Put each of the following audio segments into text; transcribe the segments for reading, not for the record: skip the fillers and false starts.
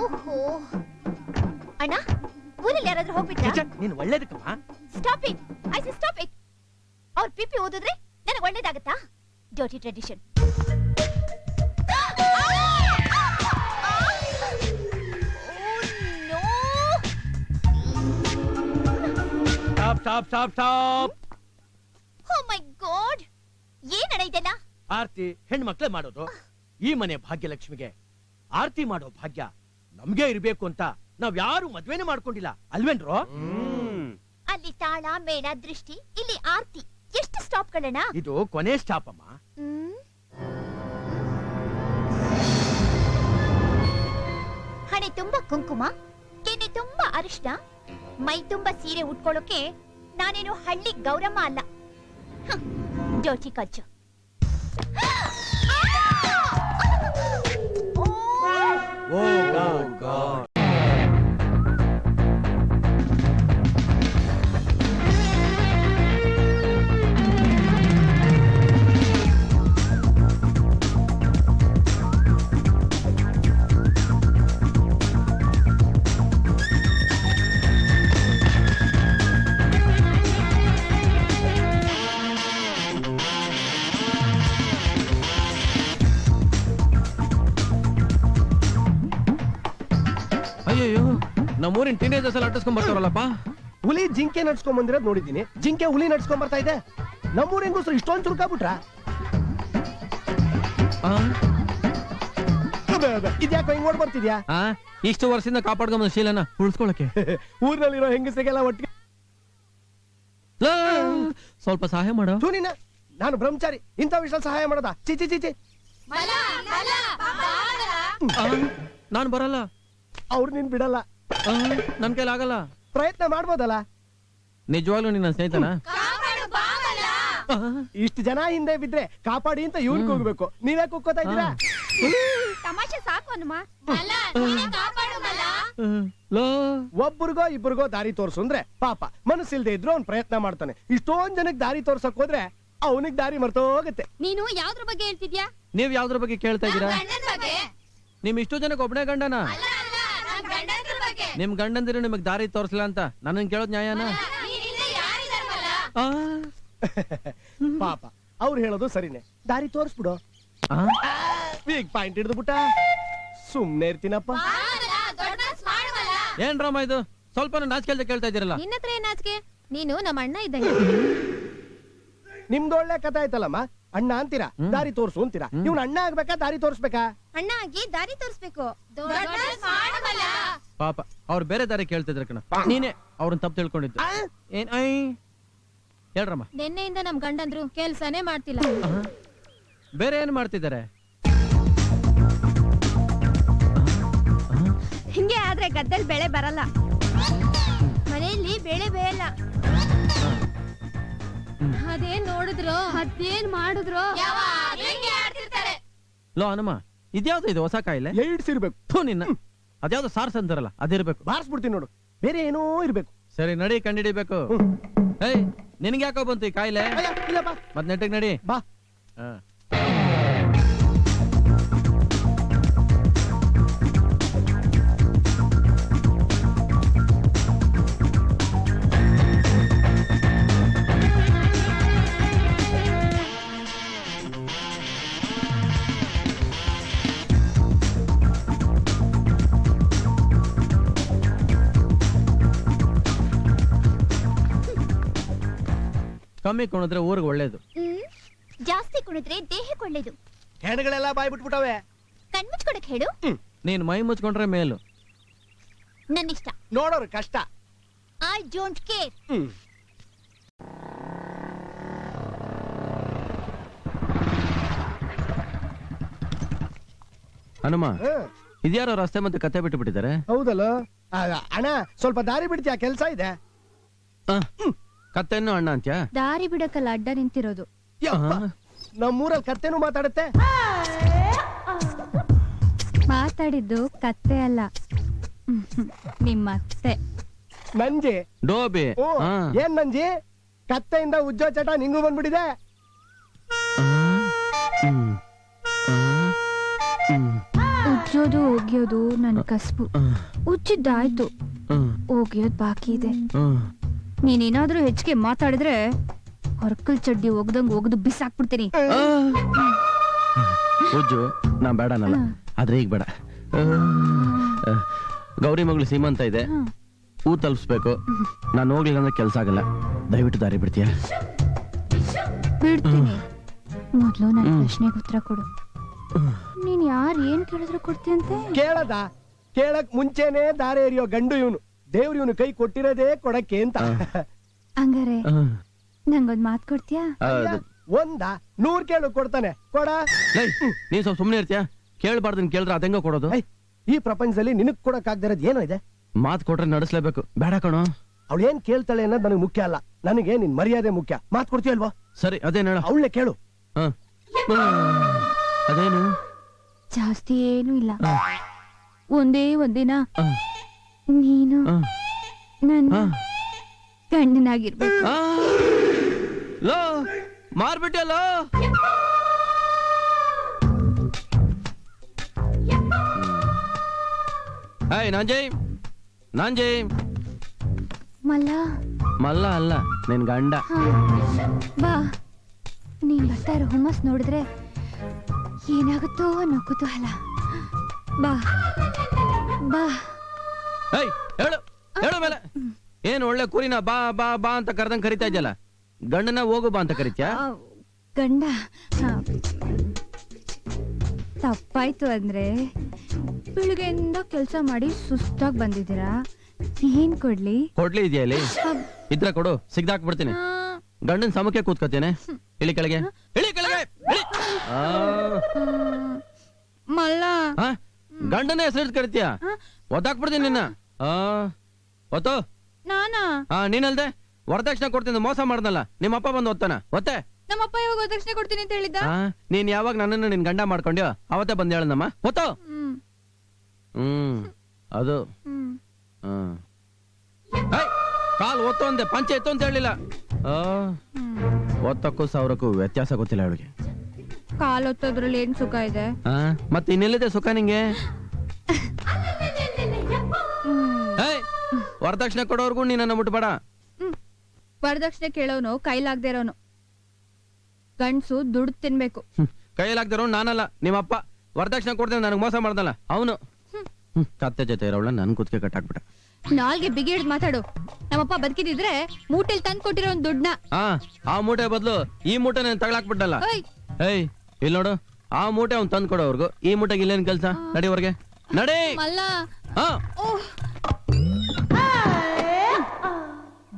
ಓಹೋ ಅಣ್ಣ, ಊರಲ್ಲಿ ಯಾರಾದ್ರೂ ಹೋಗ್ಬಿಟ್ರಾ? ನೀನು ಒಳ್ಳೇದಕ್ಕಮ್ಮ. Stop it, I say stop it. ಅವ್ರ ಪಿಪಿ ಓದಿದ್ರೆ ನನಗೆ ಒಳ್ಳೇದಾಗತ್ತಾ? Dirty tradition. Stop. Oh my god, ಏನ್ ನಡೆಯಿದೆಲ್ಲ? ಆರ್ತಿ ಹೆಣ್ಮಕ್ಳೇ ಮಾಡೋದು. ಈ ಮನೆ ಭಾಗ್ಯಲಕ್ಷ್ಮಿಗೆ ಆರ್ತಿ ಮಾಡೋ ಭಾಗ್ಯ ನಮ್ಗೆ ಇರ್ಬೇಕು ಅಂತ ನಾವ್ ಯಾರು ಮದ್ವೆನೇ ಮಾಡ್ಕೊಂಡಿಲ್ಲ ಅಲ್ವೇನ್ರೋ? ಅಲ್ಲಿ ತಾಳ ಮೇಳ ದೃಷ್ಟಿ, ಇಲ್ಲಿ ಆರ್ತಿ. ಎಷ್ಟು ಸ್ಟಾಪ್ ಗಳಣ್ಣ? ಇದು ಕೊನೆ ಸ್ಟಾಪ್ ಅಮ್ಮ. ಹಣೆ ತುಂಬಾ ಕುಂಕುಮ, ಕೆನೆ ತುಂಬಾ ಅರಿಶಿನ, ಮೈ ತುಂಬಾ ಸೀರೆ ಉಟ್ಕೊಳ್ಳೋಕೆ ನಾನೇನು ಹಳ್ಳಿ ಗೌರಮ್ಮ ಅಲ್ಲ. ಡರ್ಟಿ ಕಚ್ಚು. ಅಯ್ಯೋ, ನಮ್ಮೂರಿನ ಟೀನೇಜರ್ಸ್ ಎಲ್ಲ ಅಟ್ಟಿಸ್ಕೊಂಡ್ ಬರ್ತಾರಲ್ಲಪ್ಪ. ಹುಲಿ ಜಿಂಕೆ ನಡ್ಸ್ಕೊಂಡ್ ಬಂದಿರೋದ್ ನೋಡಿದ್ದೀನಿ. ಜಿಂಕೆ ಹುಲಿ ನಡ್ಸ್ಕೊಂಡ್ ಬರ್ತಾ ಇದೆ. ನಮ್ಮೂರಿಂಗೋಸ್ಕರ ಇಷ್ಟೊಂದು ಚುರುಕಾಗ್ಬಿಟ್ರ? ಇದ್ಯಾಕ ಹಿಂಗ್ ಓಡ್ ಬರ್ತಿದ್ಯಾ? ಇಷ್ಟು ವರ್ಷದಿಂದ ಕಾಪಾಡ್ಕೊಂಬಂದ ಶೀಲನ ಉಳಿಸ್ಕೊಳಕ್ಕೆ ಊರ್ನಲ್ಲಿರೋ ಹೆಂಗಸರಿಗೆಲ್ಲ ಒಟ್ಟಿಗೆ ಸ್ವಲ್ಪ ಸಹಾಯ ಮಾಡೋ. ನೀನ ನಾನು ಬ್ರಹ್ಮಚಾರಿ, ಇಂಥ ವಿಷಯ ಸಹಾಯ ಮಾಡೋದಾ? ಚಿಚಿ ಚಿಚಿ, ನಾನ್ ಬರಲ್ಲ. ಅವ್ರು ನೀನ್ ಬಿಡಲ್ಲ. ನನ್ ಕೈಲಿ ಆಗಲ್ಲ. ಪ್ರಯತ್ನ ಮಾಡ್ಬೋದಲ್ಲ? ನಿಜವಾಗ್ಲೂ ನಿನ್ನ ಸ್ನೇಹಿತನ? ಇಷ್ಟು ಜನ ಹಿಂದೆ ಬಿದ್ರೆ ಕಾಪಾಡಿ ಅಂತ ಇವ್ರಿಗೆ ಹೋಗ್ಬೇಕು. ನೀವೇ ಕುಕ್ಕೋತಾ ಇದ್ದೀರಾ? ತಮಾಷೆ ಸಾಕು ಹನುಮ. ಒಬ್ಬರಿಗೋ ಇಬ್ಬರಿಗೋ ದಾರಿ ತೋರ್ಸು ಅಂದ್ರೆ ಪಾಪ ಮನಸ್ಸಿಲ್ದೆ ಇದ್ರು ಅವ್ನ್ ಪ್ರಯತ್ನ ಮಾಡ್ತಾನೆ. ಇಷ್ಟೊಂದ್ ಜನಕ್ ದಾರಿ ತೋರ್ಸಕ್ ಹೋದ್ರೆ ಅವನಿಗೆ ದಾರಿ ಮರ್ತೋಗತ್ತೆ. ನೀನು ಯಾವ್ದ್ರ ಬಗ್ಗೆ ಹೇಳ್ತಿದ್ಯಾ? ನೀವ್ ಯಾವ್ದ್ರ ಬಗ್ಗೆ ಕೇಳ್ತಾ ಇದ್ದೀರಾ? ನಿಮ್ ಇಷ್ಟು ಜನಕ್ಕೆ ಒಬ್ಬನೇ ಗಂಡನ? ನಿಮ್ ಗಂಡಂದಿರು ನಿಮಗ್ ದಾರಿ ತೋರ್ಸಲ್ಲ ಅಂತ ನನ್ನ ಕೇಳೋದ್ ನ್ಯಾಯನ? ಪಾಪ ಅವ್ರು ಹೇಳೋದು ಸರಿನೇ, ದಾರಿ ತೋರ್ಸ್ಬಿಡು. ಬಿಗ್ ಪಾಯಿಂಟ್ ಹಿಡಿದು ಬಿಟ್ಟ. ಸುಮ್ನೆ ಇರ್ತೀನಪ್ಪ. ಏನ್ ಡ್ರಾಮಾ ಇದು? ಸ್ವಲ್ಪ ನಾಚಿಕೆ ಕೇಳ್ತಾ ಇದ್ದೀರಲ್ಲ. ನಿನ್ನತ್ರ ಏನ್ ನಾಚಿಕೆ? ನೀನು ನಮ್ಮ ಅಣ್ಣ ಇದ್ದಂಗೆ. ನಿಮ್ದೊಳ್ಳೆ ಕಥೆ ಆಯ್ತಲ್ಲಮ್ಮ. ಅಣ್ಣ ಅಂತೀರಾ, ದಾರಿ ತೋರ್ಸು ಅಂತೀರಾ. ಇವ್ನ ಅಣ್ಣ ಆಗ್ಬೇಕಾ ದಾರಿ ತೋರ್ಸ್ಬೇಕಾ? ಅಣ್ಣ ಆಗಿ ದಾರಿ ತೋರ್ಸ್ಬೇಕು. ಪಾಪ ಅವ್ರು ಬೇರೆ ದಾರಿ ಕೇಳ್ತಿದ್ರ ಕಣ. ನೀನೇ ಅವ್ರನ್ನ ತಪ್ಪು ತಿಳ್ಕೊಂಡಿದ್ದು. ಏನ್ ಹೇಳ್ರಮ್ಮ. ನಿನ್ನೆಯಿಂದ ನಮ್ ಗಂಡಂದ್ರು ಕೆಲ್ಸನೇ ಮಾಡ್ತಿಲ್ಲ. ಬೇರೆ ಏನ್ ಮಾಡ್ತಿದ್ದಾರೆ? ಹಿಂಗೆ ಆದ್ರೆ ಗದ್ದೆಲ್ ಬೆಳೆ ಬರಲ್ಲ. ಮನೆಯಲ್ಲಿ ಬೆಳೆ ಬೇಯಲ್ಲ. ಅದೇನ್ ನೋಡಿದ್ರು ಅದೇನ್ ಮಾಡಿದ್ರು ಲೋ ಹನುಮ, ಇದ್ಯಾವ್ದು ಇದು ಹೊಸ ಕಾಯಿಲೆ? ಏಡ್ಸ್ ಇರ್ಬೇಕು. ನಿನ್ನ ಅದ್ಯಾವ್ದು ಸಾರ್ಸ್ ಅಂತಾರಲ್ಲ ಅದಿರ್ಬೇಕು. ಬಾರ್ಸ್ಬಿಡ್ತೀನಿ ನೋಡು. ಬೇರೆ ಏನೋ ಇರ್ಬೇಕು. ಸರಿ ನಡಿ, ಕಂಡಿಡಿಬೇಕು. ಏಯ್, ನಿನ್ಗೆ ಯಾಕೋ ಬಂತು ಈ ಕಾಯಿಲೆ? ಮತ್ ನೆಟ್ಟಿಗೆ ನಡಿ ಬಾ. ಕಮ್ಮಿ ಕುಣಿದ್ರೆ ಊರಿಗೆ ಒಳ್ಳೇದು. ಜಾಸ್ತಿ ಕುಣಿದ್ರೆ ದೇಹಕ್ಕೆ ಒಳ್ಳೇದು. ಹೆಣಗಳೆಲ್ಲ ಬಾಯ್ ಬಿಟ್ಬಿಟ್ಟವೆ. ಕಣ್ಮುಚ್ಕೊಡಕ್ ಹೇಳು. ನೀನ್ ಮೈ ಮುಚ್ಕೊಂಡ್ರೆ ಮೇಲು. ನನ್ನಿಷ್ಟ. ನೋಡೋರು ಕಷ್ಟ. I don't care. ಹನುಮ, ಇದ್ಯಾರೋ ರಸ್ತೆ ಮತ್ತೆ ಕತೆ ಬಿಟ್ಟು ಬಿಟ್ಟಿದ್ದಾರೆ. ಹೌದಲ್ಲ ಅಣ್ಣ, ಸ್ವಲ್ಪ ದಾರಿ ಬಿಡ್ತೀಯಾ? ಕೆಲ್ಸ ಇದೆ. ಕತ್ತೆನ್ನು ಅಣ್ಣ ಅಂತ್ಯಾ? ದಾರಿ ಬಿಡಕ್ಕಲ್ಲ ಅಡ್ಡ ನಿಂತಿರೋದು. ನಮ್ಮೂರಲ್ಲಿ ಕತ್ತೆನೂ ಮಾತಾಡುತ್ತೆ. ಮಾತಾಡಿದ್ದು ಕತ್ತೆ ಅಲ್ಲ, ನಿಮ್ಮತ್ತೆ. ನಂಜಿ ಡೋಬಿ. ಏನ್ ನಂಜಿ? ಕತ್ತೆಯಿಂದ ಉಜ್ಜೋ ಚಟ ನಿಂಗೂ ಬಂದ್ಬಿಟ್ಟಿದೆ. ಉಜ್ಜೋದು ಒಗೆಯೋದು ನನ್ನ ಕಸ್ಬು. ಉಜ್ಜಿದ್ದಾಯ್ತು, ಒಗೆಯೋದು ಬಾಕಿ ಇದೆ. ನೀನೇನಾದ್ರೂ ಹೆಚ್ಚಿಗೆ ಮಾತಾಡಿದ್ರೆ ಹೊರ್ಕಲ್ ಚಡ್ಡಿ ಒಗ್ದಂಗ್ ಒಗ್ದು ಬಿಸಾಕ್ಬಿಡ್ತೀನಿ. ಉಜ್ಜು ನಾ ಬೇಡ ಅನ್ನಲ್ಲ, ಆದ್ರೆ ಈಗ ಬೇಡ. ಗೌರಿ ಮಗಳು ಸೀಮಂತ ಇದೆ, ಹೂ ತಲುಪಿಸ್ಬೇಕು. ನಾನು ಹೋಗ್ಲಿಲ್ಲ ಅಂದ್ರೆ ಕೆಲ್ಸ ಆಗಲ್ಲ. ದಯವಿಟ್ಟು ದಾರಿ ಬಿಡ್ತೀಯ? ಬಿಡ್ತೀನಿ. ಮೊದ್ಲು ನನ್ನ ಪ್ರಶ್ನೆಗೆ ಉತ್ತರ ಕೊಡು. ನೀನ್ ಯಾರು ಏನ್ ಕೇಳಿದ್ರು ಕೊಡ್ತೀಯಂತೆ? ಕೇಳಕ್ ಮುಂಚೆನೆ ದಾರಿ ಎರಿಯೋ ಗಂಡು ಇವನು. ದೇವ್ರು ಇವನು ಕೈ ಕೊಟ್ಟಿರೋದೇ ಕೊಡಕ್ಕೆ ಅಂತ. ಹಂಗಾರೆ ನಂಗೊಂದ್ ಮಾತ್ ಕೊಡ್ತೀಯಾ? ಒಂದ 100 ಕೇಳು ಕೊಡ್ತಾನೆ. ಕೊಡ. ನೀನ್ ಸ್ವಲ್ಪ ಸುಮ್ನೆ ಇರ್ತೀಯ? ಕೇಳ್ಬಾರ್ದನ್ ಕೇಳಿದ್ರೆ ಅದೆಂಗ ಕೊಡೋದು? ಈ ಪ್ರಪಂಚದಲ್ಲಿ ನಿನಗ್ ಕೊಡಕ್ಕಾಗ್ದಿರೋದ್ ಏನೋ ಇದೆ. ಮಾತ್ ಕೊಟ್ರೆ ನಡೆಸ್ಲೇಬೇಕು. ಬೇಡ ಕಣೋ. ಅವಳು ಏನ್ ಕೇಳ್ತಾಳೆ ಅನ್ನೋದು ನನಗೆ ಮುಖ್ಯ ಅಲ್ಲ, ನನಗೆ ನಿನ್ ಮರ್ಯಾದೆ ಮುಖ್ಯ. ಮಾತ್ ಕೊಡ್ತೀಯಲ್ವಾ? ಸರಿ, ಅದೇನು ಹೇಳ. ಅವಳನ್ನೇ ಕೇಳು. ಅದೇನು? ಜಾಸ್ತಿ ಏನು ಇಲ್ಲ. ಒಂದೇ ಒಂದಿನ ನೀನು ನನ್ನ ಗಂಡನಾಗಿರ್ಬೇಕು. ಲೋ ಮಾರ್ಬಿಟ್ಟಲ್ಲ. ಹಾಯ್ ನಾಂಜಯ್. ಮಲ್ಲ ಮಲ್ಲ ಅಲ್ಲ, ನಿನ್ ಗಂಡ. ಬಾ. ನೀನ್ ಬರ್ತಾ ಇರೋ ಹುಮ್ಮಸ್ ನೋಡಿದ್ರೆ ಏನಾಗುತ್ತೋ ಅನ್ನೋ ಕುತೂಹಲ. ಬಾ ಬಾ. ಹೇಳು ಮೇಲೆ. ಏನ್ ಒಳ್ಳೆ ಕೂರಿನ ಬಾ ಬಾ ಬಾ ಅಂತ ಕರೆದಂಗ್ ಕರಿತಾ ಇದ್ಯಲ್ಲ, ಗಂಡನ ಹೋಗು ಬಾ ಅಂತ ಕರಿತ್ಯಾ? ಗಂಡ ತಪ್ಪಾಯ್ತು ಅಂದ್ರೆ, ಬೆಳಿಗ್ಗೆಯಿಂದ ಕೆಲ್ಸ ಮಾಡಿ ಸುಸ್ತಾಗಿ ಬಂದಿದ್ದೀರಾ. ಏನ್ ಕೊಡ್ಲಿ ಇದೆಯಾ ಇಲ್ಲಿ? ಇದ್ರ ಕೊಡು, ಸಿಗ್ದಾಕ್ಬಿಡ್ತೀನಿ. ಗಂಡನ್ ಸಮಕ್ಕೆ ಕೂತ್ಕೋತೇನೆ. ಇಳಿ ಕೆಳಗೆ. ಮಲ್ಲ. ಗಂಡನ ಹೆಸರು ಕರಿತೀಯ? ಒತ್ತಾಕ್ಬಿಡ್ತೀನಿ ನಿನ್ನ. ಒತ್ತು. ನಾನಾ? ನೀನಲ್ದೆ ವರದಕ್ಷಿಣೆ ಕೊಡ್ತೀನಿ ಮೋಸ ಮಾಡ್ದಲ್ಲ. ನಿಮ್ಮ ಅಪ್ಪ ಬಂದು ಒತ್ತಾನ ಒತ್ತೆ. ನಮ್ಮಪ್ಪ ಯಾವಾಗ ವರದಕ್ಷಿಣೆ ಕೊಡ್ತೀನಿ ಅಂತ ಹೇಳಿದ್ದ? ನೀನ್ ಯಾವಾಗ ನನ್ನನ್ನು ನಿನ್ ಗಂಡ ಮಾಡ್ಕೊಂಡ್ಯೋ ಅವತ್ತೇ ಬಂದ್ ಹೇಳನಮ್ಮ. ಒತ್ತು. ಅದು ಕಾಲ್ ಒತ್ತು ಅಂದೆ, ಪಂಚೆ ಎತ್ತು ಅಂತ ಹೇಳಿಲ್ಲ. ಒತ್ತಕ್ಕೂ 1000ಕ್ಕೂ ವ್ಯತ್ಯಾಸ ಗೊತ್ತಿಲ್ಲ ಅವಳಿಗೆ. ಕಾಲ್ ಒತ್ತೋದ್ರಲ್ಲಿ ಏನ್ ಸುಖ ಇದೆ? ಮತ್ತೆ ಇನ್ನೆಲ್ಲಿದೆ ಸುಖ ನಿಂಗೆ? ವರದಕ್ಷಿಣೆ ಕೊಡೋರ್ಗು ನೀನನ್ನ ಮುಟ್ಬೇಡ. ವರದಕ್ಷಿಣೆ ಕೇಳೋನು ಕೈಲಾಗ್ದೇ ಇರೋನು. ಗಂಡ್ಸು ದುಡ್ಡು ತಿನ್ಬೇಕು. ಕೈಲಾಗ್ದಿರೋ ನಾನಲ್ಲ, ನಿಮ್ಮಪ್ಪ. ವರದಕ್ಷಿಣೆ ಕೊಡ್ತೇನೆ ನನಗೆ ಮೋಸ ಮಾಡ್ದಲ್ಲ ಅವನು. ಕತ್ತೆ ಜೊತೆ ಇರೋಳ ನನ್ ಕುತ್ತಿಗೆ ಕಟ್ಟಾಕ್ಬಿಟ್ಟ. ನಾಲ್ಗೆ ಬಿಗಿ ಹಿಡ್ದು ಮಾತಾಡು. ನಮ್ಮಪ್ಪ ಬದುಕಿದಿದ್ರೆ ಮೂಟೆಲ್ ತಂದ್ ಕೊಟ್ಟಿರೋ ಒಂದ್ ದುಡ್ಡನ್ನ ಆ ಮೂಟೆ ಬದಲು ಈ ಮೂಟೆ ನಾನು ತಗೊಳಾಕ್ಬಿಟ್ಟಲ್ಲ. ಇಲ್ಲಿ ನೋಡು, ಆ ಮೂಟೆ ಅವ್ನು ತಂದ್ ಕೊಡೋವರ್ಗು ಈ ಮೂಟೆಗೆ ಇಲ್ಲೇನ್ ಕೆಲ್ಸ? ನಡಿವರ್ಗೆ ನಡಿ.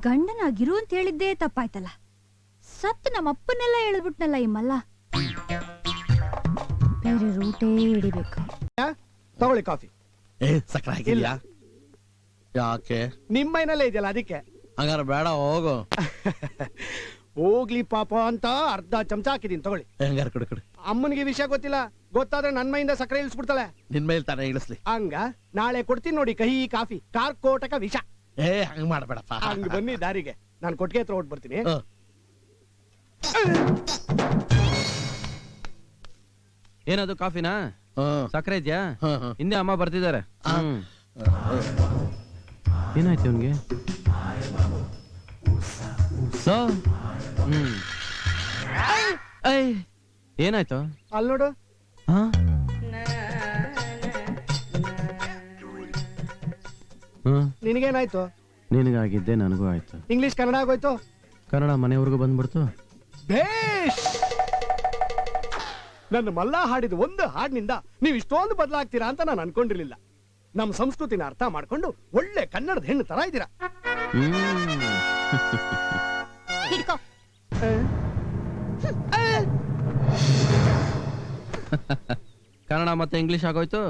ಗಂಡನಾಗಿರು ಅಂತ ಹೇಳಿದ್ದೇ ತಪ್ಪಾಯ್ತಲ್ಲ. ಸತ್ ನಮ್ಮಪ್ಪನೆಲ್ಲ ಹೇಳಿದ್ಬಿಟ್ನಲ್ಲ ಈ ಮಲ್ಲ. ಬೇರೆ ರೂಟೇ ಹಿಡಿಬೇಕು. ತಗೊಳ್ಳಿ ಕಾಫಿ. ಸಕ್ಕರೆ ಹಾಕಿದ್ಯಾ? ಯಾಕೆ? ನಿಮ್ಮ ಮೈನಲ್ಲೇ ಇದೆಯಲ್ಲ ಅದಕ್ಕೆ. ಹಂಗಾರ ಬೇಡ, ಹೋಗು. ಹೋಗ್ಲಿ ಪಾಪ ಅಂತ ಅರ್ಧ ಚಮಚ ಹಾಕಿದೀನಿ, ತಗೊಳ್ಳಿ. ಹಂಗಾರ ಕಡೆ ಅಮ್ಮನಿಗೆ ವಿಷಯ ಗೊತ್ತಿಲ್ಲ, ಗೊತ್ತಾದ್ರೆ ನನ್ ಮೈಯಿಂದ ಸಕ್ಕರೆ ಇಳಿಸ್ಬಿಡ್ತಾಳೆ. ನಿನ್ ಮೇಲೆ ತಾನೇ ಇಳಿಸ್ಲಿ. ಹಂಗ ನಾಳೆ ಕೊಡ್ತೀನಿ ನೋಡಿ ಕಹಿ ಕಾಫಿ, ಕಾರ್ಕೋಟಕ ವಿಷ. ಹಂಗ ಮಾಡ್ಬೇಡಪ್ಪ. ಹಂಗ ಬನ್ನಿ ದಾರಿಗೆ, ನಾನು ಕೊಟ್ಟಿಗೆ ಹತ್ರ ಹೊಟ್ಟು ಬರ್ತೀನಿ. ಏನದು ಕಾಫಿನಾ? ಸಕ್ಕರೆ ಇದೆಯಾ? ಹಿಂದೆ ಅಮ್ಮ ಬರ್ತಿದ್ದಾರೆ. ಏನಾಯ್ತು ಅವನ್ಗೆ? ಏನಾಯ್ತು? ಅಲ್ಲಿ ನೋಡು. ನಿನಗೇನಾಯ್ತು? ನಿನಗಾಗಿದ್ದೆ ನನಗೂ ಆಯ್ತು. ಇಂಗ್ಲಿಷ್ ಕನ್ನಡ ಆಗೋಯ್ತು? ಕನ್ನಡ ಮನೆಯವ್ರಿಗೂ ಬಂದ್ಬಿಡ್ತು. ಬೇಷ್. ನನ್ನ ಮಲ್ಲ ಹಾಡಿದ ಒಂದು ಹಾಡಿನಿಂದ ನೀವು ಇಷ್ಟೊಂದು ಬದಲಾಗ್ತೀರಾ ಅಂತ ನಾನು ಅನ್ಕೊಂಡಿರ್ಲಿಲ್ಲ. ನಮ್ಮ ಸಂಸ್ಕೃತಿನ ಅರ್ಥ ಮಾಡ್ಕೊಂಡು ಒಳ್ಳೆ ಕನ್ನಡದ ಹೆಣ್ಣು ತರ ಇದ್ದೀರಾ. ಹಿಡ್ಕೋ. ಕನ್ನಡ ಮತ್ತೆ ಇಂಗ್ಲಿಷ್ ಆಗೋಯ್ತು.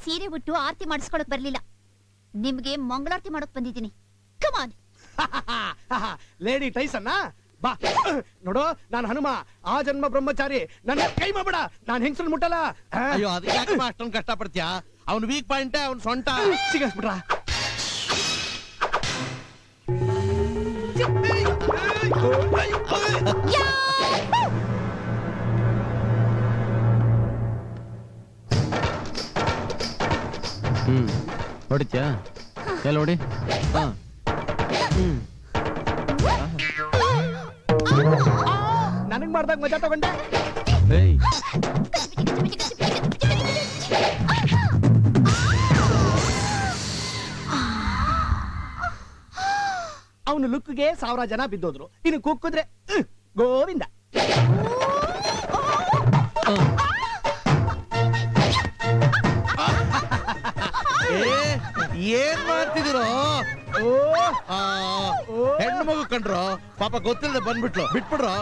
ಸೀರೆ ಉಟ್ಟು ಆರತಿ ಮಾಡಿಸ್ಕೊಳಕ್ ಬರ್ಲಿಲ್ಲ, ನಿಮ್ಗೆ ಮಂಗಳಾರತಿ ಮಾಡೋಕ್ ಬಂದಿದ್ದೀನಿ. ಕಮಾನ್. ಲೇಡಿ ಟೈಸನ್ನ ಬಾ. ನೋಡು, ನಾನು ಹನುಮ, ಆ ಜನ್ಮ ಬ್ರಹ್ಮಚಾರಿ. ನನ್ನ ಕೈ ಮಾಡಬೇಡ, ನಾನು ಹೆಂಗಸರು ಮುಟ್ಟಲ್ಲ. ಅಯ್ಯೋ, ಅದಕ್ಕೆ ಯಾಕಮ್ಮ ಅಷ್ಟೊಂದು ಕಷ್ಟ ಪಡ್ತೀಯಾ? ಅವ್ನು ವೀಕ್ ಪಾಯಿಂಟ್, ಅವ್ನು ಸೊಂಟ ಸಿಗಿಸ್ಬಿಟ್ರ. ಹೊಡಿತ್ಯಾ ಎಲ್ಲ ಹೊಡಿ ಹಾ ನನಗ್ ಮಾಡ್ದಾಗ ಮಜಾ ತಗೊಂಡೆ. ಏಯ್ ಅವನು ಲುಕ್ಗೆ 1000 ಜನ ಬಿದ್ದೋದ್ರು. ಇನ್ನು ಕುಕ್ಕಿದ್ರೆ ಗೋವಿಂದ. ಏನ್ ಮಾಡ್ತಿದಿರೋ? ಹೆಣ್ಣು ಮಗು ಕಂಡ್ರು ಪಾಪ ಗೊತ್ತಿಲ್ಲದೆ ಬಂದ್ಬಿಟ್ಲು, ಬಿಟ್ಬಿಡ್ರು.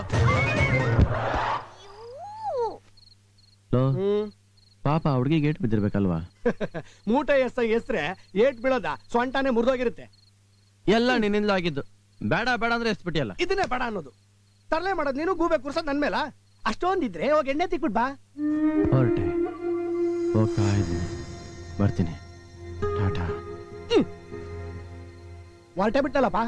ಪಾಪ ಹುಡುಗಿ ಗೇಟ್ ಬಿದ್ದಿರ್ಬೇಕಲ್ವಾ? ಮೂಟೆ ಎಸ್ರೆ ಏಟ್ ಬೀಳೋದ, ಸೊಂಟಾನೆ ಮುರಿದೋಗಿರುತ್ತೆ. ಎಲ್ಲ ನಿನ್ನಿಂದ ಆಗಿದ್ದು. ಬೇಡ ಬೇಡ ಅಂದ್ರೆ ಎಸ್ಬಿಟ್ಟಿಯಲ್ಲ. ಇದನ್ನೇ ಬೇಡ ಅನ್ನೋದು. ತರಲೆ ಮಾಡೋದು ನೀನು, ಗೂಬೆ ಕುರ್ಸೋದ್ ನನ್ ಮೇಲ. ಅಷ್ಟೊಂದಿದ್ರೆ ಹೋಗಿ ಎಣ್ಣೆ ತಿಕ್ಬಿಟ್ ಬಾ. ಹೊರಟೆ ಹೋಗ್ತಾ ಇದ್ದೀನಿ, ಬರ್ತೀನಿ, ಟಾಟಾ. ಹೊರಟೆ ಬಿಟ್ಟಲ್ಲಪ್ಪ.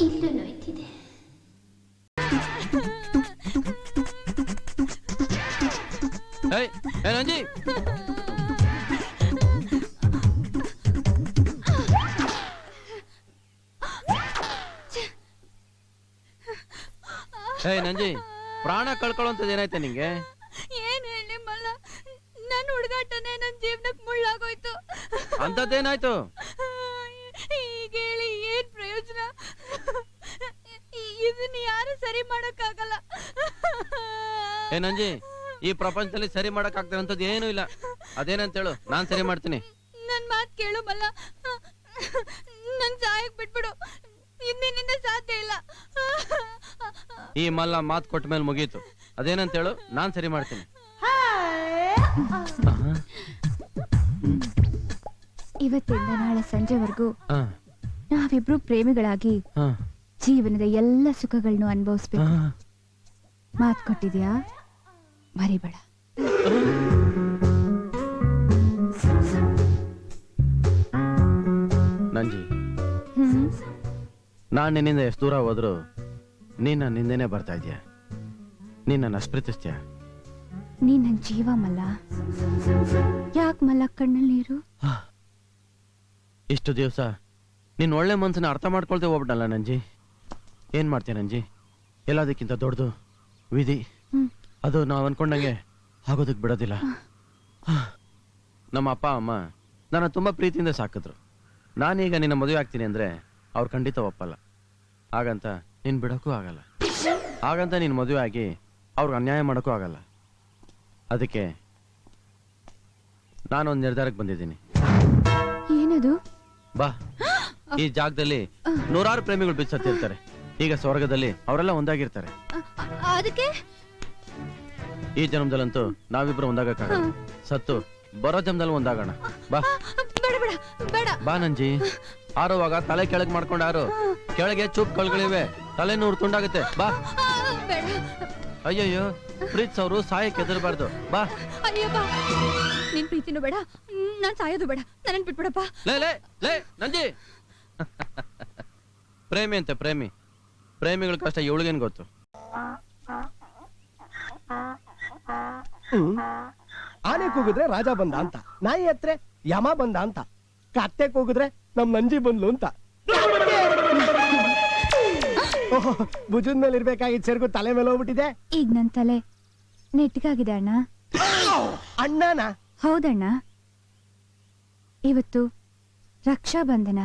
ಇಲ್ಲೂ ನೋಯ್ತಿದೆ. ಏಯ್ ನಂಜಿ, ಏಯ್ ನಂಜಿ, ಪ್ರಾಣ ಕಳ್ಕೊಳ್ಳೋಂಥದ್ದು ಏನಾಯ್ತಾ ನಿಂಗೆ? ಏನ್ ಹೇಳಿ ಮಲ್ಲ, ನನ್ ಹುಡುಗಾಟನೇ ನನ್ ಜೀವನಕ್ ಮುಳ್ಳಾಗೋಯ್ತು. ಅಂತದ್ದೇನಾಯ್ತು? ಈಗ ಹೇಳಿ ಏನ್ ಪ್ರಯೋಜನ? ಇದನ್ನ ಯಾರು ಸರಿ ಮಾಡಕ್ಕಾಗಲ್ಲ. ಏ ನಂಜಿ, ಈ ಪ್ರಪಂಚದಲ್ಲಿ ಸರಿ ಮಾಡಕ್ ಆಗ್ತಿರೋಂಥದ್ದು ಏನೂ ಇಲ್ಲ. ಅದೇನಂತ ಹೇಳು, ನಾನ್ ಸರಿ ಮಾಡ್ತೀನಿ. ನನ್ ಮಾತ್ ಕೇಳು ಮಲ್ಲ, ನನ್ ಸಾಯಕ್ ಬಿಟ್ಬಿಡು. ಇನ್ನಿಂದ ಸಾಧ್ಯ ಇಲ್ಲ. ಈ ಮಲ್ಲ ಮಾತ್ ಕೊಟ್ಟ ಮೇಲೆ ಮುಗೀತು. ಅದೇನಂತ ಹೇಳು, ನಾನ್ ಸರಿ ಮಾಡ್ತೀನಿ. ಇವತ್ತಿಂದ ನಾಳೆ ಸಂಜೆವರೆಗೂ ನಾವಿಬ್ರು ಪ್ರೇಮಿಗಳಾಗಿ ಜೀವನದ ಎಲ್ಲ ಸುಖಗಳನ್ನು ಅನುಭವಿಸ್ಬೇಕು. ಮಾತ್ ಕೊಟ್ಟಿದ್ಯಾ? ಮರಿಬೇಡ. ನಂಜಿ, ನಾನ್ ನಿನ್ನಿಂದ ಎಷ್ಟು ದೂರ ಹೋದ್ರು ನೀನ್ ನಿಂದೇನೆ ಬರ್ತಾ ಇದೀಯ. ನೀನ್ ನನ್ನ ಪ್ರೀತಿಸ್ತೀಯ. ನೀ ನನ್ ಜೀವ ಮಲ್ಲ. ಯಾಕ್ ಮಲ್ಲ ಕಣ್ಣಲ್ಲಿ ನೀರು? ಇಷ್ಟು ದಿವಸ ನೀನ್ ಒಳ್ಳೆ ಮನ್ಸನ್ನ ಅರ್ಥ ಮಾಡ್ಕೊಳ್ತೇ ಹೋಗ್ಬಿಟ್ಟಲ್ಲ ನಂಜಿ. ಏನ್ ಮಾಡ್ತೀಯ ನಂಜಿ? ಎಲ್ಲದಕ್ಕಿಂತ ದೊಡ್ಡದು ವಿಧಿ. ಅದು ನಾವ್ ಅನ್ಕೊಂಡಂಗೆ ಆಗೋದಕ್ ಬಿಡೋದಿಲ್ಲ. ನಮ್ಮ ಅಪ್ಪ ಅಮ್ಮ ನನ್ನ ತುಂಬಾ ಪ್ರೀತಿಯಿಂದ ಸಾಕಿದ್ರು. ನಾನೀಗ ನಿನ್ನ ಮದುವೆ ಆಗ್ತೀನಿ ಅಂದ್ರೆ ಅವ್ರು ಖಂಡಿತ ಒಪ್ಪಲ್ಲ. ಹಾಗಂತ ನೀನ್ ಬಿಡೋಕ್ಕೂ ಆಗಲ್ಲ. ಹಾಗಂತ ನೀನ್ ಮದುವೆ ಆಗಿ ಅವ್ರಿಗೆ ಅನ್ಯಾಯ ಮಾಡೋಕ್ಕೂ ಆಗಲ್ಲ. ಅದಕ್ಕೆ ನಾನೊಂದು ನಿರ್ಧಾರಕ್ಕೆ ಬಂದಿದ್ದೀನಿ. ಏನದು? ಬಾ, ಈ ಜಾಗದಲ್ಲಿ ನೂರಾರು ಪ್ರೇಮಿಗಳು ಬಿಚ್ಚತ್ತಿರ್ತಾರೆ. ಈಗ ಸ್ವರ್ಗದಲ್ಲಿ ಅವರೆಲ್ಲ ಒಂದಾಗಿರ್ತಾರೆ. ಅದಕ್ಕೆ ಈ ಜನ್ಮದಲ್ಲಂತೂ ನಾವಿಬ್ರು ಒಂದಾಗಕ್ಕಾಗಲ್ಲ. ಸತ್ತು ಬರೋ ಜನ್ಮದಲ್ಲಿ ಒಂದಾಗೋಣ. ಬಾ ಬೇಡ ಬೇಡ ಬೇಡ. ಬಾ ನಂಜಿ. ಆರುವಾಗ ತಲೆ ಕೆಳಗ್ ಮಾಡ್ಕೊಂಡು ಆರು. ಕೆಳಗೆ ಚೂಪ್ ಕಳ್ಗಳಿವೆ, ತಲೆ ನೂರು ತುಂಡಾಗುತ್ತೆ. ಬಾ. ಬೇಡ. ಅಯ್ಯಯ್ಯೋ, ಪ್ರೀತ್ಸ್ ಅವರು ಸಾಯಕ್ಕೆ ಹೆದರ್ಬಾರ್ದು. ಬಾ. ಅಯ್ಯೋ ಬಾ. ನಿನ್ ಪ್ರೀತಿನೂ ಬೇಡ, ನಾನ್ ಸಾಯೋದು ಬೇಡ. ನನ್ನ ಬಿಟ್ಬಿಡಪ್ಪ. ಲೇ ಲೇ ಲೇ ನಂಜಿ. ಪ್ರೇಮಿ ಅಂತೆ ಪ್ರೇಮಿ. ಪ್ರೇಮಿಗಳ ಕಷ್ಟ ಇವಳಿಗೇನ್ ಗೊತ್ತು? ಆನೆ ಕೂಗಿದ್ರೆ ರಾಜ ಬಂದ ಅಂತ, ನಾಯಿ ಹತ್ರ ಯಮ ಬಂದ ಅಂತ, ಕತ್ತೆ ಕೂಗಿದ್ರೆ ನಮ್ ನಂಜಿ ಬಂದ್ಲು ಅಂತ. ಭುಜದ ಮೇಲೆ ಇರ್ಬೇಕಾಗಿದ್ ಸೆರ್ಗು ತಲೆ ಮೇಲೆ ಹೋಗ್ಬಿಟ್ಟಿದೆ. ಈಗ ನನ್ ತಲೆ ನೆಟ್ಗಾಗಿದೆ ಅಣ್ಣ. ಅಣ್ಣನ? ಹೌದಣ್ಣ. ಇವತ್ತು ರಕ್ಷಾ ಬಂಧನ.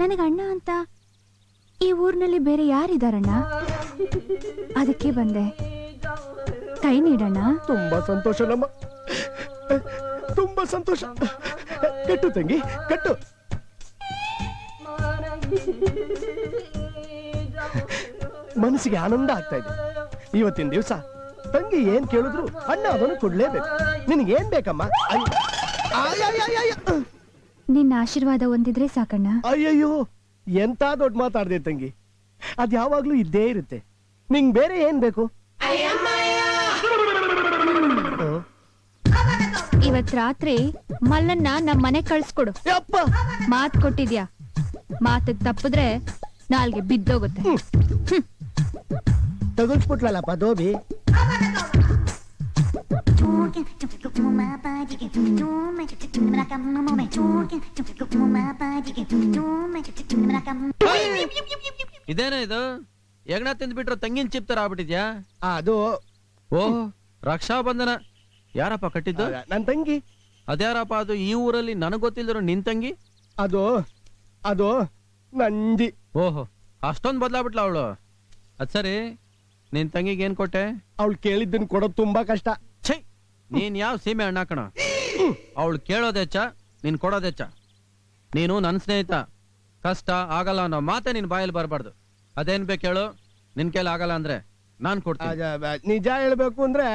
ನನಗ ಅಣ್ಣ ಅಂತ ಈ ಊರಿನಲ್ಲಿ ಬೇರೆ ಯಾರಿದಾರಣ್ಣ? ಅದಕ್ಕೆ ಬಂದೆ. ಕೈ ನೀಡಣ್ಣ. ತುಂಬಾ ಸಂತೋಷ ನಮ್ಮ, ತುಂಬಾ ಸಂತೋಷ. ಕಟ್ಟು ತಂಗಿ, ಕಟ್ಟು. ಮನಸ್ಸಿಗೆ ಆನಂದ ಆಗ್ತಾ ಇದೆ. ಇವತ್ತಿನ ದಿವಸ ತಂಗಿ ಏನ್ ಕೇಳಿದ್ರು ಅಣ್ಣ ಅದನ್ನು ಕೊಡ್ಲೇಬೇಕು. ನಿನಗೇನ್ ಬೇಕಮ್ಮ? ನಿನ್ನ ಆಶೀರ್ವಾದ ಒಂದಿದ್ರೆ ಸಾಕಣ್ಣ. ಅಯ್ಯಯ್ಯೋ, ಎಂತ ದೊಡ್ಡ ಮಾತಾಡ್ದೆ ತಂಗಿ. ಅದ್ ಯಾವಾಗ್ಲೂ ಇದ್ದೇ ಇರುತ್ತೆ. ನಿಂಗ್ ಬೇರೆ ಏನ್ ಬೇಕು? ಇವತ್ ರಾತ್ರಿ ಮಲ್ಲನ್ನ ನಮ್ ಮನೆ ಕಳ್ಸ್ಕೊಡು. ಯಪ್ಪ ಮಾತ್ ಕೊಟ್ಟಿದ್ಯಾ, ಮಾತಿಗ್ ತಪ್ಪಿದ್ರೆ ನಾಲ್ಗೆ ಬಿದ್ದೋಗುತ್ತೆ. ತಗಲ್ಸ್ಬಿಟ್ಲಲ್ಲಪ್ಪ ದೋಬಿ. ಇದೇನ ಇದು ಹೆಗ್ಣ ತಿಂದ್ಬಿಟ್ರು ತಂಗಿನ ಚಿಪ್ ತರ ಆಗ್ಬಿಟ್ಟಿದ್ಯಾ? ಅದು ಓಹ್, ರಕ್ಷಾ ಬಂಧನ. ಯಾರಪ್ಪ ಕಟ್ಟಿದ್ದು? ನನ್ ತಂಗಿ. ಅದ್ಯಾರಪ್ಪ ಅದು? ಈ ಊರಲ್ಲಿ ನನಗ್ ಗೊತ್ತಿಲ್ದಿರೋ ನಿನ್ ತಂಗಿ? ಅದು ಅದು ನಂದಿ. ಓಹೋ, ಅಷ್ಟೊಂದ್ ಬದ್ಲಾಗ್ಬಿಟ್ಲ ಅವಳು. ಅದ್ ಸರಿ, ನಿನ್ ತಂಗಿಗೆ ಏನ್ ಕೊಟ್ಟೆ? ಅವಳು ಕೇಳಿದ್ದನ್ ಕೊಡೋದು ತುಂಬಾ ಕಷ್ಟ. ಛೈ, ನೀನ್ ಯಾವ ಸೀಮೆ ಅಣ್ಣ ಕಣ. ಅವಳು ಕೇಳೋದೆಚ್ಚ, ನೀನ್ ಕೊಡೋದೆಚ್ಚ. ನೀನು ನನ್ ಸ್ನೇಹಿತ. ಕಷ್ಟ ಆಗಲ್ಲ ಅನ್ನೋ ಮಾತೆ ನಿನ್ ಬಾಯಲ್ಲಿ ಬರಬಾರ್ದು. ಅದೇನ್ ಬೇಕು ಹೇಳು? ನಿನ್ ಕೈಲಿ ಆಗಲ್ಲ ಅಂದ್ರೆ ನಾನ್ ಕೊಡ್ತೀನಿ. ನಿಜ ಹೇಳ್ಬೇಕು ಅಂದ್ರೆ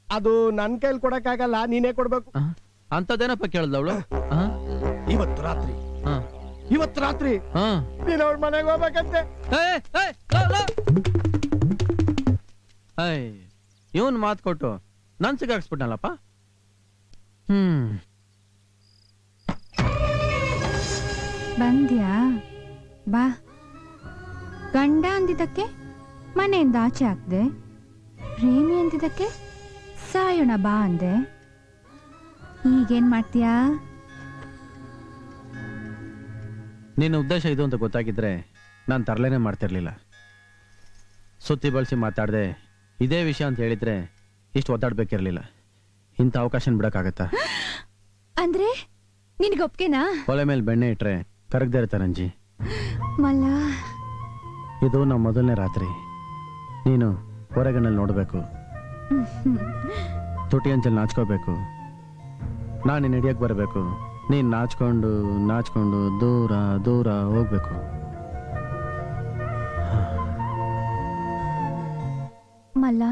ಅದು ನನ್ ಕೈಲಿ ಕೊಡಕ್ಕಾಗಲ್ಲ, ನೀನೇ ಕೊಡ್ಬೇಕು. ಅಂತದೇನಪ್ಪ ಕೇಳ್ದ ಅವಳು? ಇವತ್ತು ರಾತ್ರಿ ನೀನ್ ಅವಳ ಮನೆಗೆ ಹೋಗ್ಬೇಕಂತೆ. ಇವನ್ ಮಾತ್ ಕೊಟ್ಟು ನನ್ ಸಿಗಾಕ್ಸ್ಬಿಟ್ನಲ್ಲಪ್ಪ. ಬಂದ್ಯಾ? ಬಾ. ಗಂಡ ಅಂದಿದ್ದಕ್ಕೆ ಮನೆಯಿಂದ ಆಚೆ ಹಾಕ್ದೆ, ಪ್ರೇಮಿ ಅಂದಿದ್ದಕ್ಕೆ ಸಾಯೋಣ ಬಾ ಅಂದೆ. ಈಗೇನ್ ಮಾಡ್ತೀಯಾ? ನಿನ್ನ ಉದ್ದೇಶ ಇದು ಅಂತ ಗೊತ್ತಾಗಿದ್ರೆ ನಾನು ತರಲೇನೆ ಮಾಡ್ತಿರ್ಲಿಲ್ಲ. ಸುತ್ತಿ ಬಳಸಿ ಮಾತಾಡ್ದೆ ಇದೇ ವಿಷಯ ಅಂತ ಹೇಳಿದ್ರೆ ಇಷ್ಟು ಒದ್ದಾಡ್ಬೇಕಿರ್ಲಿಲ್ಲ. ಇಂಥ ಅವಕಾಶ ಬಿಡಕ್ಕಾಗತ್ತಾ? ಅಂದ್ರೆ ನಿನ್ಗೊಪ್ಗೆನಾ? ಒಲೆ ಮೇಲೆ ಬೆಣ್ಣೆ ಇಟ್ರೆ ಕರಗದೆ ಇರ್ತಾರೆ ಅಂಜಿ. ಮಲ್ಲ, ಇದು ನಮ್ಮ ಮೊದಲನೇ ರಾತ್ರಿ. ನೀನು ಹೊರಗಣ್ಣಲ್ಲಿ ನೋಡ್ಬೇಕು, ತುಟಿ ಅಂಚಲ್ಲಿ ನಾಚ್ಕೋಬೇಕು. ನಾನು ನಿನ್ನ ಹಿಡಿಯಕ್ ಬರಬೇಕು, ನೀನ್ ನಾಚ್ಕೊಂಡು ನಾಚ್ಕೊಂಡು ದೂರ ದೂರ ಹೋಗ್ಬೇಕು. ಮಲ್ಲ,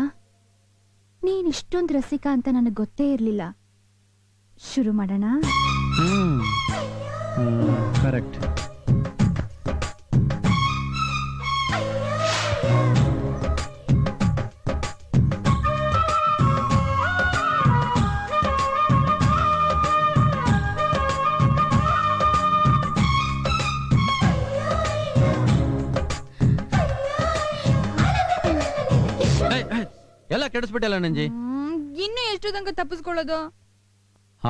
ನೀನ್ ಇಷ್ಟೊಂದು ರಸಿಕ ಅಂತ ನನಗೆ ಗೊತ್ತೇ ಇರ್ಲಿಲ್ಲ. ಶುರು ಮಾಡೋಣ? ಕರೆಕ್ಟ್. ಎಲ್ಲ ಕೆಡಿಸ್ಬಿಟ್ಟಲ್ಲ ನಂಜಿ. ಇನ್ನು ಎಷ್ಟು ತನಕ ತಪ್ಪಿಸ್ಕೊಳ್ಳೋದು?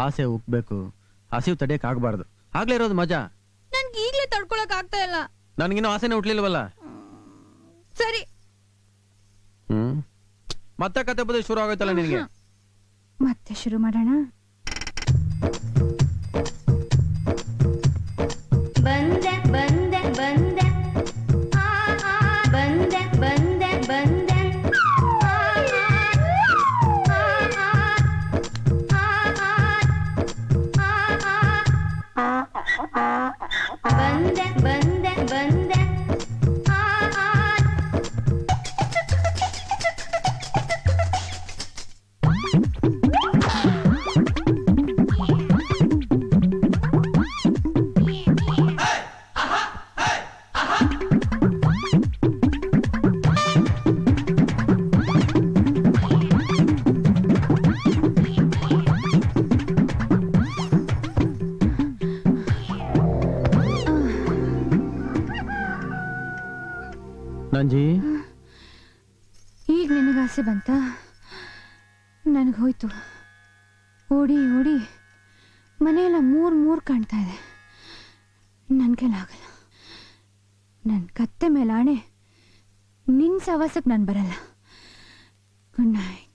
ಆಸೆ ಉಕ್ಬೇಕು, ಹಸಿವು ತಡಿಯಕ್ ಆಗ್ಬಾರ್ದು. ಆಗ್ಲೇ ಇರೋದು ಮಜಾ. ನನ್ಗೆ ಈಗ್ಲೇ ತಡ್ಕೊಳಕ್ ಆಗ್ತಾ ಇಲ್ಲ. ನನ್ಗಿನ್ನೂ ಆಸೆನೆ ಹುಟ್ಲಿಲ್ವಲ್ಲ. ಸರಿ, ಮತ್ತೆ ಕತೆ ಬದ ಶುರು ಆಗೋಯ್ತಲ್ಲ ನಿನಗೆ. ಮತ್ತೆ ಶುರು ಮಾಡೋಣ? ಬಂದೆ ಬಂದೆ ಬಂದೆ ಬಂದೆ ಬಂದೆ ಬಂದೆ ಬಂದೆ ಬಂದೆ ಬಂದೆ. ನಂಜಿ, ಈಗ ನಿನಗೆ ಆಸೆ ಬಂತ? ನನಗೆ ಹೋಯ್ತು. ಓಡಿ ಓಡಿ ಮನೆಯೆಲ್ಲ ಮೂರ್ ಕಾಣ್ತಾ ಇದೆ. ನನ್ನ ಕೈಲಾಗಲ್ಲ. ನನ್ನ ಕತ್ತೆ ಮೇಲೆ ಆಣೆ, ನಿನ್ನ ಸವಾಸಕ್ಕೆ ನಾನು ಬರಲ್ಲ. Good night.